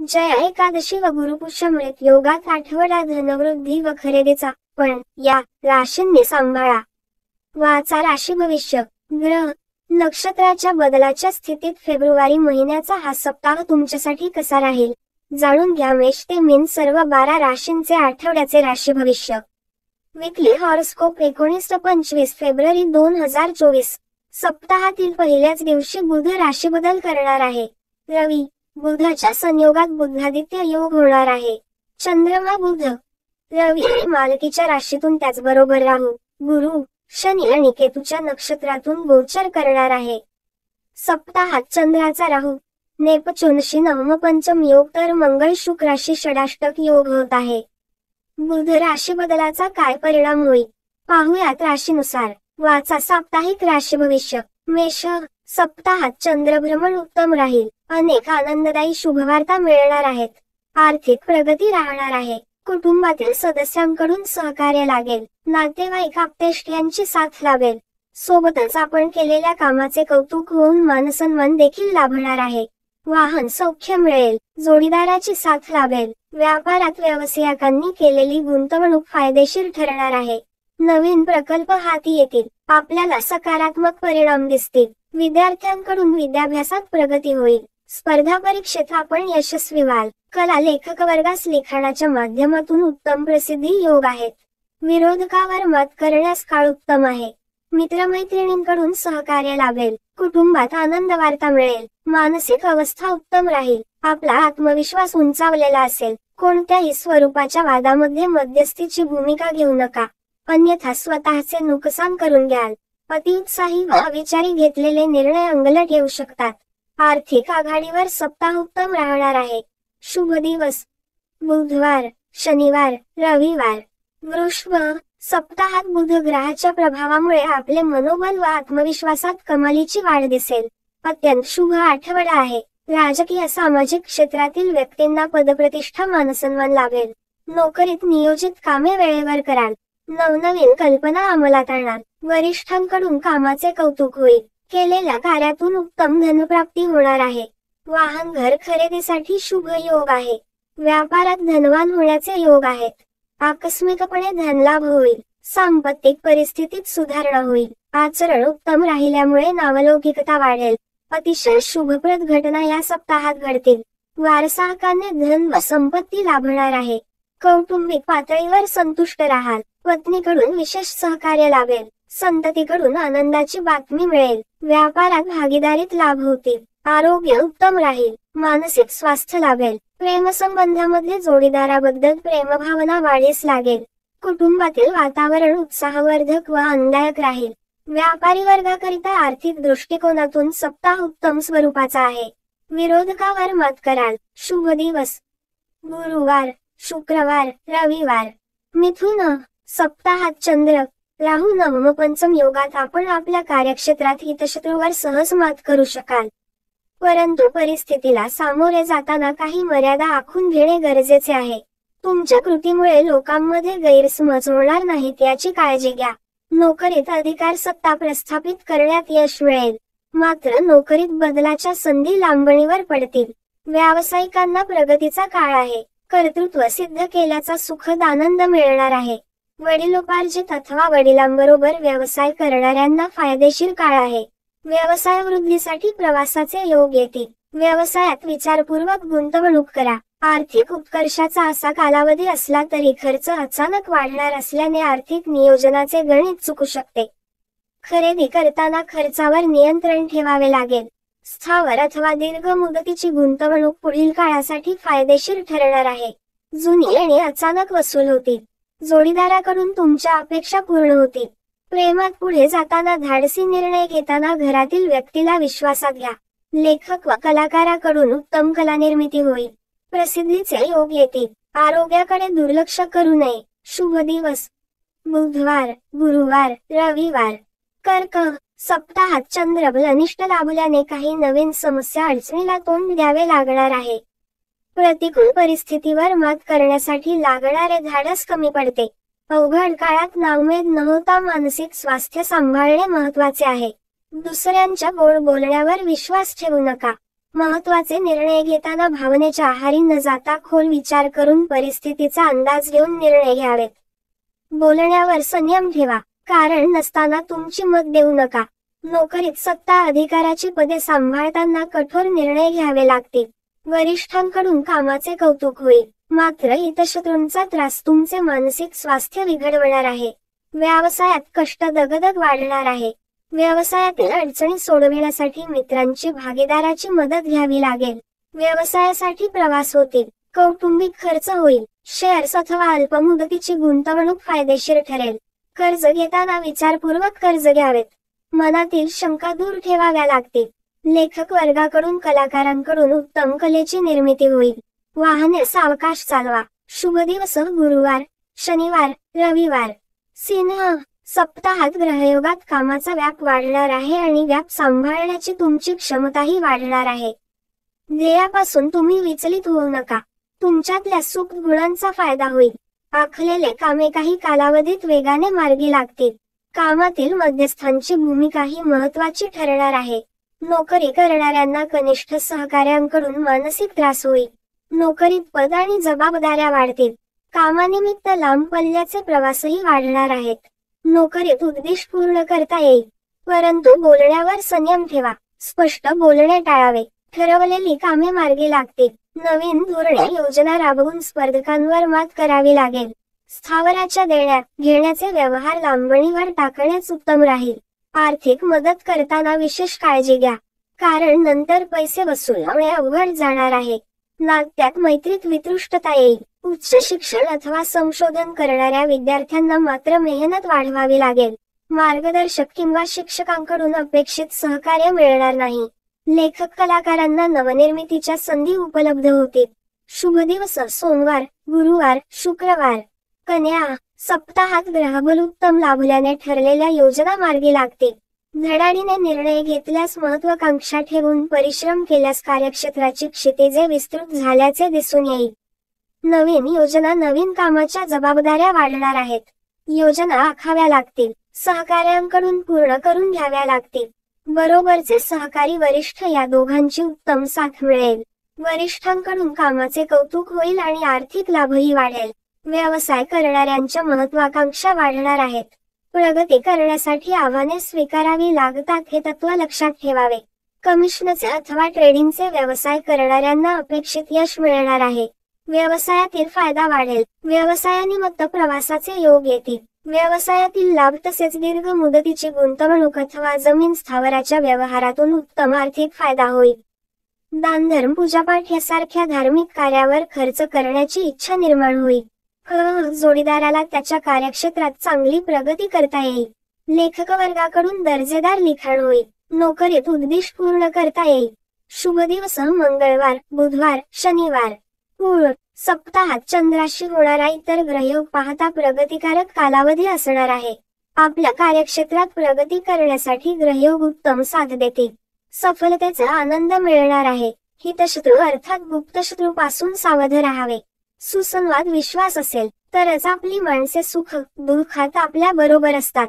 जया एकादशी व गुरुपुष्यमृत योगात आठवडा धनवृद्धी व खरेदीचा, पण या राशींनी सांभाळा. वाचा राशी भविष्य. ग्रह नक्षत्राच्या बदलाच्या स्थितीत फेब्रुवारी महिन्याचा हा सप्ताह तुमच्यासाठी कसा राहील जाणून घ्या. मेष ते मीन सर्व 12 राशींचे आठवड्याचे राशी भविष्य. वीकली हॉरोस्कोप 19 ते 25 फेब्रुवारी 2024. सप्ताहातील पहिल्याच दिवशी बुध राशी बदल करणार आहे. रवी बुधाच्या संयोगात बुधादित्य योग होणार आहे. चंद्रमा बुध रवी मालकीच्या राशीतून त्याचबरोबर राहू गुरु शनी आणि केतूच्या नक्षत्रातून गोचर करणार आहे. सप्ताहात चंद्राचा राहू नेपच्यूनशी नवम पंचम योग तर मंगळ शुक्राशी षडाष्टक योग होत आहे. बुध राशी बदलाचा काय परिणाम होईल पाहूयात राशीनुसार. वाचा साप्ताहिक राशी भविष्य. मेष सप्ताहात चंद्रभ्रमण उत्तम राहील. अनेक आनंददायी शुभवार्ता मिळणार आहेत. आर्थिक प्रगती राहणार आहे. कुटुंबातील सदस्यांकडून सहकार्य लागेल. नातेवाईक आप्तेष्ट यांची साथ लाभेल. सोबतच आपण केलेल्या कामाचे कौतुक होऊन मानसन्मान देखील लाभणार आहे. वाहन सौख्य मिळेल. जोडीदाराची साथ लाभेल. व्यापारात व्यावसायिकांनी केलेली गुंतवणूक फायदेशीर ठरणार आहे. नवीन प्रकल्प हाती येतील. आपल्याला सकारात्मक परिणाम दिसतील. विद्यार्थ्यांकडून विद्याभ्यासात प्रगती होईल. स्पर्धा परीक्षेत आपण यशस्वी व्हाल. कला लेखक वर्गास लिखाणाच्या माध्यमातून उत्तम प्रसिद्धी योग आहेत. विरोधकावर मात करण्यास काळ उत्तम आहे. मित्रमैत्रिणींकडून सहकार्य लाभेल. कुटुंबात आनंद वार्ता मिळेल. मानसिक अवस्था उत्तम राहील. आपला आत्मविश्वास उंचावलेला असेल. कोणत्याही स्वरूपाच्या वादामध्ये मध्यस्थीची भूमिका घेऊ नका, अन्यथा स्वतःचे नुकसान करून घ्याल. अतिउत्साही व अविचारी घेतलेले निर्णय अंगलट येऊ शकतात. आर्थिक आघाडीवर सप्ताह उत्तम राहणार आहे. शुभ दिवस बुधवार, शनिवार, रविवार. वृषभ सप्ताहात बुध ग्रहाच्या प्रभावामुळे आपले मनोबल व आत्मविश्वासात कमालीची वाढ दिसेल. अत्यंत शुभ आठवडा आहे. राजकीय सामाजिक क्षेत्रातील व्यक्तींना पदप्रतिष्ठा मानसन्मान लाभेल. नोकरीत नियोजित कामे वेळेवर कराल. नवनवीन कल्पना अंमलात आणणार. वरिष्ठांकडून कामाचे कौतुक होईल. केलेल्या कार्यातून उत्तम धनप्राप्ती होणार आहे. वाहन घर खरेदीसाठी शुभ योग आहे. व्यापारात धनवान होण्याचे योग आहेत. आकस्मिकपणे धनलाभ होईल. सांपत्तिक परिस्थितीत सुधारणा होईल. आचरण उत्तम राहिल्यामुळे नावलौकिकता वाढेल. अतिशय शुभप्रद घटना या सप्ताहात घडतील. वारसाहक्काने धन व संपत्ती लाभणार आहे. कौटुंबिक पातळीवर संतुष्ट राहाल. पत्नीकडून विशेष सहकार्य लाभेल. संततीकडून आनंदाची बातमी मिळेल. व्यापारात भागीदारीत लाभ होतील. आरोग्य उत्तम राहील. मानसिक स्वास्थ्य लाभेल. प्रेमसंबंधामध्ये जोडीदाराबद्दल प्रेमभावना वाढीस लागेल. कुटुंबातील वातावरण उत्साहवर्धक व आनंददायक राहील. व्यापारी वर्गाकरिता आर्थिक दृष्टिकोनातून सप्ताह उत्तम स्वरूपाचा आहे. विरोधकावर मात कराल. शुभ दिवस गुरुवार, शुक्रवार, रविवार. मिथुन सप्ताहात चंद्र राहू नवम पंचम योगात आपण आपल्या कार्यक्षेत्रात हितशत्रूवर सहज मात करू शकाल. परंतु परिस्थितीला सामोरे जाताना काही मर्यादा आखून घेणे गरजेचे आहे. तुमच्या कृतीमुळे लोकांमध्ये गैरसमज होणार नाहीत याची काळजी घ्या. नोकरीत अधिकार सत्ता प्रस्थापित करण्यात यश मिळेल. मात्र नोकरीत बदलाच्या संधी लांबणीवर पडतील. व्यावसायिकांना प्रगतीचा काळ आहे. कर्तृत्व सिद्ध केल्याचा सुखद आनंद मिळणार आहे. वडिलोपार्जित अथवा वडिलांबरोबर व्यवसाय करणाऱ्यांना फायदेशीर काळ आहे. व्यवसाय वृद्धीसाठी प्रवासाचे योग येतील. व्यवसायात विचारपूर्वक गुंतवणूक करा. आर्थिक उत्कर्षाचा असा कालावधी असला तरी खर्च अचानक वाढणार असल्याने आर्थिक नियोजनाचे गणित चुकू शकते. खरेदी करताना खर्चावर नियंत्रण ठेवावे लागेल. स्थावर अथवा दीर्घ मुदतीची गुंतवणूक पुढील काळासाठी फायदेशीर ठरणार आहे. जुनी येणे अचानक वसूल होतील. जोडीदाराकडून तुमच्या अपेक्षा पूर्ण होतील. प्रेमात पुढे जाताना धाडसी निर्णय घेताना घरातील व्यक्तीला विश्वासात घ्या. लेखक व कलाकाराकडून उत्तम कलानिर्मिती होईल. प्रसिद्धीचे योग येतील. आरोग्याकडे दुर्लक्ष करू नये. शुभ दिवस बुधवार, गुरुवार, रविवार. कर्क सप्ताहात चंद्रबल अनिष्ट लाभल्याने काही नवीन समस्या अडचणीला तोंड द्यावे लागणार आहे. प्रतिकूल परिस्थितीवर मात करण्यासाठी लागणारे धाडस कमी पडते. अवघड काळात नाउमेद न होता मानसिक स्वास्थ्य सांभाळणे महत्वाचे आहे. दुसऱ्यांच्या गोड बोलण्यावर विश्वास ठेवू नका. महत्त्वाचे निर्णय घेताना भावनेच्या आहारी न जाता खोल विचार करून परिस्थितीचा अंदाज घेऊन निर्णय घ्यावेत. बोलण्यावर संयम ठेवा, कारण नसताना तुमची मत देऊ नका. नोकरीत सत्ता अधिकाराची पदे सांभाळताना कठोर निर्णय घ्यावे लागतील. वरिष्ठांकडून कामाचे कौतुक होईल, मात्र हितशत्रूंचा त्रास तुमचे मानसिक स्वास्थ्य बिघडवणार आहे. व्यवसायात कष्ट दगदग वाढणार आहे. व्यवसायातील अडचणी सोडविण्यासाठी मित्रांची भागीदाराची मदत घ्यावी लागेल. व्यवसायासाठी प्रवास होतील. कौटुंबिक खर्च होईल. शेअर्स अथवा अल्पमुदतीची गुंतवणूक फायदेशीर ठरेल. कर्ज घेताना विचारपूर्वक कर्ज घ्यावेत. मनातील शंका दूर ठेवाव्या लागतील. लेखक वर्गाकडून कलाकारांकडून उत्तम कलेची निर्मिती होईल. वाहने सावकाश चालवा. शुभ दिवस गुरुवार, शनिवार, रविवार. सिंह, सप्ताहात ग्रहयोगात कामाचा व्याप वाढणार आहे आणि व्याप सांभाळण्याची तुमची क्षमताही वाढणार आहे. ध्येयापासून तुम्ही विचलित होऊ नका. तुमच्यातल्या सुख गुणांचा फायदा होईल. आखलेले कामे काही कालावधीत वेगाने मार्गी लागतील. कामातील मध्यस्थांची भूमिकाही महत्त्वाची ठरणार आहे. नोकरी करणाऱ्यांना कनिष्ठ सहकाऱ्यांकडून मानसिक त्रास होईल. नोकरीत पद आणि जबाबदाऱ्या वाढतील. कामानिमित्त लांब पल्ल्याचे प्रवासही वाढणार आहेत. नोकरीत उद्दिष्ट पूर्ण करता येईल, परंतु बोलण्यावर संयम ठेवा. स्पष्ट बोलणे टाळावे. ठरवलेली कामे मार्गी लागतील. नवीन धोरणे योजना राबवून स्पर्धकांवर मात करावी लागेल. स्थावराच्या देण्या घेण्याचे व्यवहार लांबणीवर टाकण्यास उत्तम राहील. आर्थिक मदत करताना विशेष काळजी घ्या, कारण नंतर पैसे वसूलवणे अवघड जाणार आहे. नात्यात मैत्रीत वितृष्टता येईल. उच्च शिक्षण अथवा संशोधन करणाऱ्या विद्यार्थ्यांना मात्र मेहनत वाढवावी लागेल. मार्गदर्शक किंवा शिक्षकांकडून अपेक्षित सहकार्य मिळणार नाही. लेखक कलाकारांना नवनिर्मितीच्या संधी उपलब्ध होतील. शुभ दिवस सोमवार, गुरुवार, शुक्रवार. कन्या, सप्ताहात ग्रहबल उत्तम लाभल्याने ठरलेल्या योजना मार्गी लागतील. धडाडीने निर्णय घेतल्यास महत्वाकांक्षा ठेवून परिश्रम केल्यास कार्यक्षेत्राची क्षितिजे विस्तृत झाल्याचे दिसून येईल. नवीन योजना नवीन कामाच्या जबाबदाऱ्या वाढणार आहेत. योजना आखाव्या लागतील. सहकार्यांकडून पूर्ण करून घ्याव्या लागतील. बरोबरचे सहकारी वरिष्ठ या दोघांची उत्तम साथ मिळेल. वरिष्ठांकडून कामाचे कौतुक होईल आणि आर्थिक लाभही वाढेल. व्यवसाय करणाऱ्यांच्या महत्वाकांक्षा वाढणार आहेत. प्रगती करण्यासाठी आव्हाने स्वीकारावी लागतात हे तत्व लक्षात ठेवावे. कमिशनचे अथवा ट्रेडिंगचे व्यवसाय करणाऱ्यांना अपेक्षित यश मिळणार आहे. व्यवसायातील फायदा वाढेल. व्यवसायानिमित्त प्रवासाचे योग येतील. व्यवसायातील लाभ तसेच दीर्घ मुदतीची गुंतवणूक अथवा जमीन स्थावराच्या व्यवहारातून उत्तम आर्थिक फायदा होईल. दानधर्म पूजापाठ यासारख्या धार्मिक कार्यावर खर्च करण्याची इच्छा निर्माण होईल. जोडीदाराला त्याच्या कार्यक्षेत्रात चांगली प्रगती करता येईल. लेखक वर्गाकडून दर्जेदार लिखाण होईल. नोकरीत उद्दिष्ट पूर्ण करता येईल. शुभ दिवस मंगळवार, बुधवार, शनिवार. पूर्ण सप्ताहात चंद्राशी होणारा इतर ग्रहयोग पाहता प्रगतिकारक कालावधी असणार आहे. आपल्या कार्यक्षेत्रात प्रगती करण्यासाठी ग्रहयोग उत्तम साथ देतील. सफलतेचा आनंद मिळणार आहे. हितशत्रू अर्थात गुप्तशत्रू पासून सावध राहावे. सुसंवाद विश्वास असेल तरच आपली माणसे सुख दुःखात आपल्या बरोबर असतात.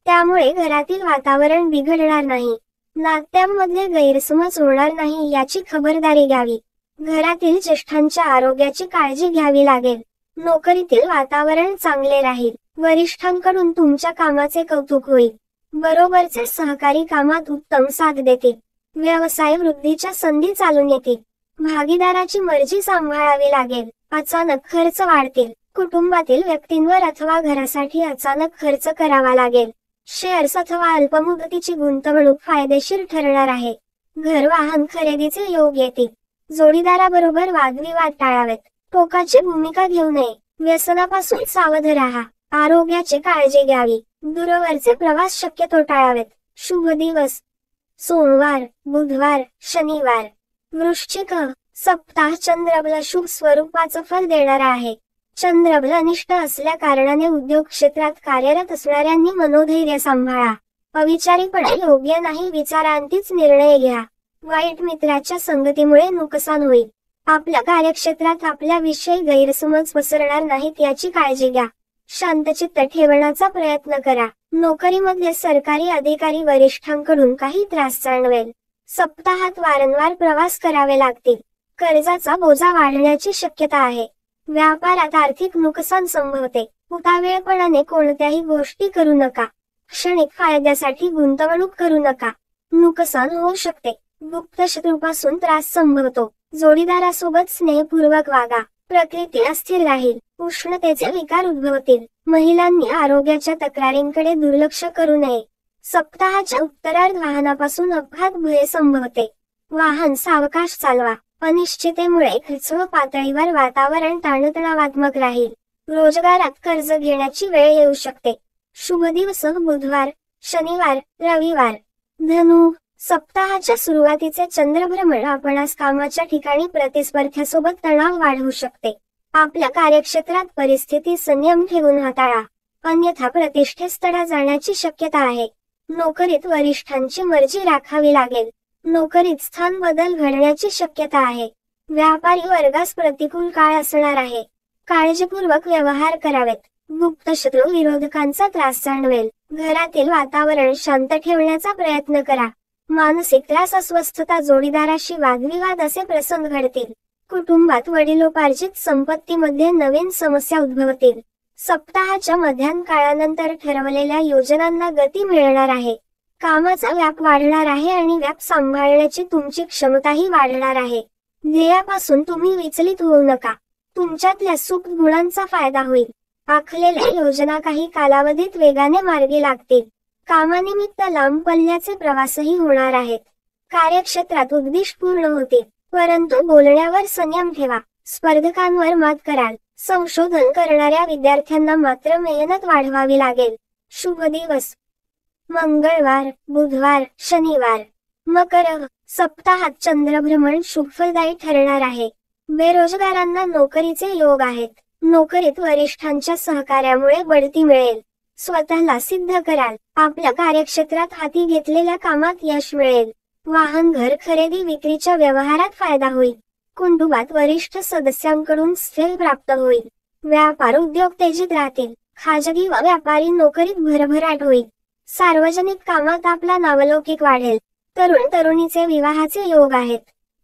त्यामुळे घरातील वातावरण बिघडणार नाही. नात्यांमध्ये गैरसमज होणार नाही याची खबरदारी घ्यावी. घरातील ज्येष्ठांच्या आरोग्याची काळजी घ्यावी लागेल. नोकरीतील वातावरण चांगले राहील. वरिष्ठांकडून तुमच्या कामाचे कौतुक होईल. बरोबरचे सहकारी कामात उत्तम साथ देतील. व्यवसाय वृद्धीच्या संधी चालून येतील. भागीदाराची मर्जी सांभाळावी लागेल. अचानक खर्च वाढतील. कुटुंबातील व्यक्तींवर अथवा घरासाठी अचानक खर्च करावा लागेल. शेअर्स अथवा अल्पमुदतीची गुंतवणूक फायदेशीर ठरणार आहे. घर वाहन खरेदीचे योग येतील. जोडीदाराबरोबर वादविवाद टाळावेत. टोकाची भूमिका घेऊ नये. व्यसनापासून सावध राहा. आरोग्याची काळजी घ्यावी. दूरवरचे प्रवास शक्यतो टाळावेत. शुभ दिवस सोमवार, बुधवार, शनिवार. वृश्चिक, सप्ताह चंद्रबल शुभ स्वरूपाचं फल देणारा आहे. चंद्रबल अनिष्ट असल्या कारणाने उद्योग क्षेत्रात कार्यरत असणाऱ्यांनी मनोधैर्य सांभाळा. अविचारीपणे योग्य नाही. विचारांतीच निर्णय घ्या. वाईट मित्राच्या संगतीमुळे नुकसान होईल. आपल्या कार्यक्षेत्रात आपल्याविषयी गैरसमज पसरणार नाहीत याची काळजी घ्या. शांतचित्त ठेवण्याचा प्रयत्न करा. नोकरीमध्ये सरकारी अधिकारी वरिष्ठांकडून काही त्रास जाणवेल. सप्ताहात वारंवार प्रवास करावे लागतील. कर्जाचा बोजा वाढण्याची शक्यता आहे. व्यापारात आर्थिक नुकसान संभवते. उतावेळपणाने कोणत्याही गोष्टी करू नका. क्षणिक फायद्यासाठी गुंतवणूक करू नका. नुकसान होऊ शकते. गुप्त शत्रूपासून त्रास संभवतो. जोडीदारासोबत स्नेहपूर्वक वागा. प्रकृती अस्थिर राहील. उष्णतेचे विकार उद्भवतील. महिलांनी आरोग्याच्या तक्रारींकडे दुर्लक्ष करू नये. सप्ताहाच्या उत्तरार्ध वाहनापासून अपघात भय संभवते. वाहन सावकाश चालवा. अनिश्चितेमुळे खर्च पातळीवर वातावरण ताणतणावात्मक राहील. रोजगारात कर्ज घेण्याची वेळ येऊ शकते. शुभ दिवस बुधवार, शनिवार, रविवार. धनु, सप्ताहाच्या सुरुवातीचे चंद्रभ्रमण आपणास कामाच्या ठिकाणी प्रतिस्पर्ध्यासोबत तणाव वाढवू शकते. आपल्या कार्यक्षेत्रात परिस्थिती संयम ठेवून हाताळा, अन्यथा प्रतिष्ठेस तडा जाण्याची शक्यता आहे. नोकरीत वरिष्ठांची मर्जी राखावी लागेल. नोकरीत स्थान बदल घडण्याची शक्यता आहे. व्यापारी वर्गास प्रतिकूल काळ असणार आहे. काळजीपूर्वक व्यवहार करावेत. गुप्त शत्रू विरोधकांचा त्रास जाणवेल. घरातील वातावरण शांत ठेवण्याचा प्रयत्न करा. मानसिक त्रास, अस्वस्थता, जोडीदाराशी वादविवाद असे प्रसंग घडतील. कुटुंबात वडिलोपार्जित संपत्तीमध्ये नवीन समस्या उद्भवतील. सप्ताहाच्या मध्यान्ह काळानंतर ठरवलेल्या योजनांना गती मिळणार आहे. कामाचा व्याप वाढणार आहे आणि व्याप सांभाळण्याची तुमची क्षमताही वाढणार आहे. ध्येयापासून तुम्ही विचलित होऊ नका. तुमच्यातल्या सुप्त गुणांचा फायदा होईल. आखलेल्या योजना काही कालावधीत वेगाने मार्गी लागतील. कामानिमित्त लांब पल्ल्याचे प्रवासही होणार आहेत. कार्यक्षेत्रात उद्दिष्ट पूर्ण होतील, परंतु बोलण्यावर संयम ठेवा. स्पर्धकांवर मात कराल. संशोधन करणाऱ्या विद्यार्थ्यांना मात्र मेहनत वाढवावी लागेल. शुभ दिवस मंगळवार, बुधवार, शनिवार. मकर, सप्ताहात चंद्रभ्रमण शुभफलदायी ठरणार आहे. बेरोजगारांना नोकरीचे योग आहेत. नोकरीत वरिष्ठांच्या सहकार्यामुळे बढती मिळेल. स्वतःला सिद्ध कराल. आपल्या कार्यक्षेत्रात हाती घेतलेल्या कामात यश मिळेल. वाहन, घर खरेदी विक्रीच्या व्यवहारात फायदा होईल. कुटुंबात वरिष्ठ सदस्यांकडून स्थैर्य प्राप्त होईल. व्यापार उद्योग तेजीत राहतील. खाजगी व व्यापारी नोकरीत भरभराट होईल. सार्वजनिक कामात आपला नावलौकिक वाढेल. तरुण तरुणीचे विवाहाचे योग आहेत.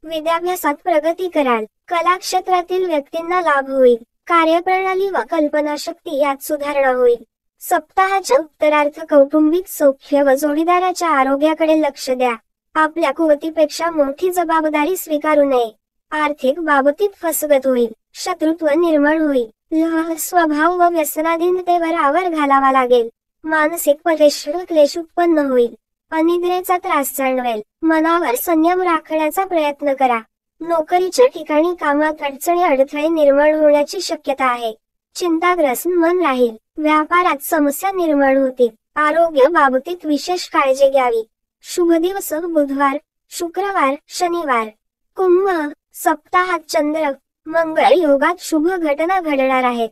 विद्याभ्यासात प्रगती कराल. कला क्षेत्रातील व्यक्तींना लाभ होईल. कार्यप्रणाली व कल्पनाशक्ती यात सुधारणा होईल. सप्ताहाच्या उत्तरार्ध कौटुंबिक सौख्य व जोडीदाराच्या आरोग्याकडे लक्ष द्या. आपल्या कुवतीपेक्षा मोठी जबाबदारी स्वीकारू नये. आर्थिक बाबतीत फसगत होईल. शत्रुत्व निर्माण होईल. लह स्वभाव व व्यसनाधीनतेवर आवर घालावा लागेल. मानसिक परिश्रम क्लेश उत्पन्न होईल. अनिद्रेचा त्रास जाणवेल. मनावर संयम राखण्याचा प्रयत्न करा. नोकरीच्या ठिकाणी कामात अडचणी अडथळे निर्माण होण्याची शक्यता आहे. चिंताग्रस्त मन राहील. व्यापारात समस्या निर्माण होतील. आरोग्य बाबतीत विशेष काळजी घ्यावी. शुभ दिवस बुधवार, शुक्रवार, शनिवार. कुंभ, सप्ताहात चंद्र मंगळ योगात शुभ घटना घडणार आहेत.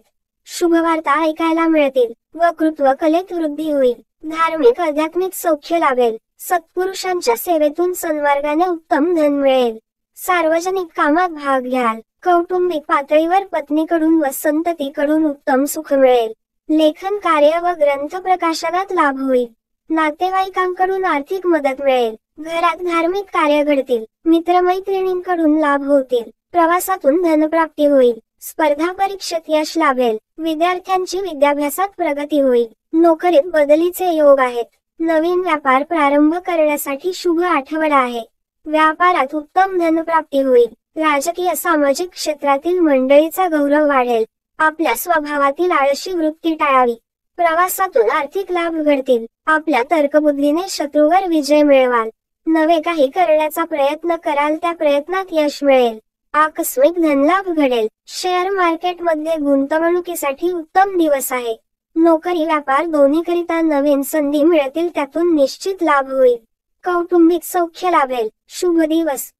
शुभवार्ता ऐकायला मिळतील. वक्तृत्व कलेत वृद्धी होईल. धार्मिक आध्यात्मिक सौख्य लाभेल. सत्पुरुषांच्या सेवेतून सन्मार्गाने उत्तम धन मिळेल. सार्वजनिक कामात भाग घ्याल. कौटुंबिक पातळीवर पत्नीकडून व संततीकडून उत्तम सुख मिळेल. लेखन कार्य व ग्रंथ प्रकाशनात लाभ होईल. नातेवाईकांकडून आर्थिक मदत मिळेल. घरात धार्मिक कार्य घडतील. मित्रमैत्रिणींकडून लाभ होतील. प्रवासातून धनप्राप्ती होईल. स्पर्धा परीक्षेत यश लाभेल. विद्यार्थ्यांची विद्याभ्यासात प्रगती होईल. नोकरीत बदलीचे योग आहेत. नवीन व्यापार प्रारंभ करण्यासाठी शुभ आठवडा आहे. व्यापारात उत्तम धनप्राप्ती होईल. राजकीय सामाजिक क्षेत्रातील मंडळीचा गौरव वाढेल. आपल्या स्वभावातील आळशी वृत्ती टाळावी. प्रवासातून आर्थिक लाभ घडतील. आपल्या तर्कबुद्धीने शत्रूवर विजय मिळवाल. नवे काही करण्याचा प्रयत्न कराल, त्या प्रयत्नात यश मिळेल. आकस्मिक धनलाभ घडेल. शेअर मार्केटमध्ये गुंतवणुकीसाठी उत्तम दिवस आहे. नोकरी व्यापार दोन्हीकरिता नवीन संधी मिळतील, त्यातून निश्चित लाभ होईल. कौटुंबिक सौख्य लाभेल. शुभ दिवस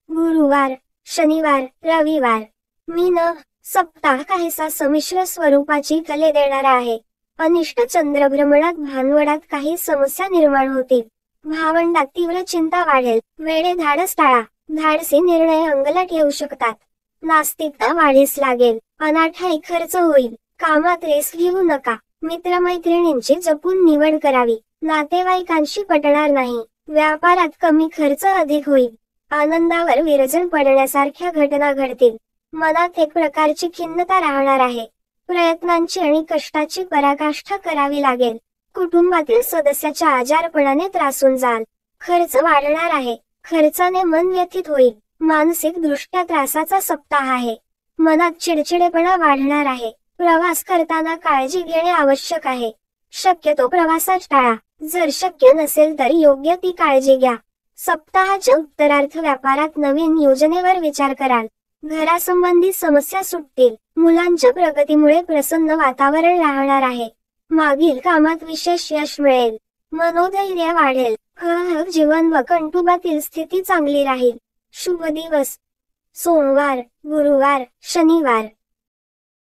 गुरुवार, शनिवार, रविवार. मीन, सप्ताह काहीसा संमिश्र स्वरूपाची फले देणारा आहे. अनिष्ट चंद्रभ्रमणात भानवडात काही समस्या निर्माण होतील. भावंडात तीव्र चिंता वाढेल. वेळे धाडस टाळा. धाडसी निर्णय अंगलट येऊ शकतात. नास्तिकता वाढीस लागेल. अनाठाई खर्च होईल. कामात रिस्क घेऊ नका. मित्रमैत्रिणींची जपून निवड करावी. नातेवाईकांशी पटणार नाही. व्यापारात कमी खर्च अधिक होईल. आनंदावर विरजण पडण्यासारख्या घटना घडतील. मनात एक प्रकारची खिन्नता राहणार आहे. प्रयत्नांची आणि कष्टाची पराकाष्ठा करावी लागेल. कुटुंबातील सदस्याच्या आजारपणाने त्रासून जाल. खर्च वाढणार आहे. खर्चाने मन व्यथित होईल. मानसिक दृष्ट्या त्रासाचा सप्ताह आहे. मनात चिडचिडेपणा वाढणार आहे. प्रवास करताना काळजी घेणे आवश्यक आहे. शक्यतो प्रवासात टाळा. जर शक्य नसेल तर योग्य ती काळजी घ्या. सप्ताहाच्या उत्तरार्ध व्यापारात नवीन योजनेवर विचार कराल. घरासंबंधी समस्या सुटतील. मुलांच्या प्रगतीमुळे प्रसन्न वातावरण राहणार आहे. मागील कामात विशेष यश मिळेल. मनोधैर्य वाढेल. जीवन व कुटुंबातील स्थिती चांगली राहील. शुभ दिवस: सोमवार, गुरुवार, शनिवार.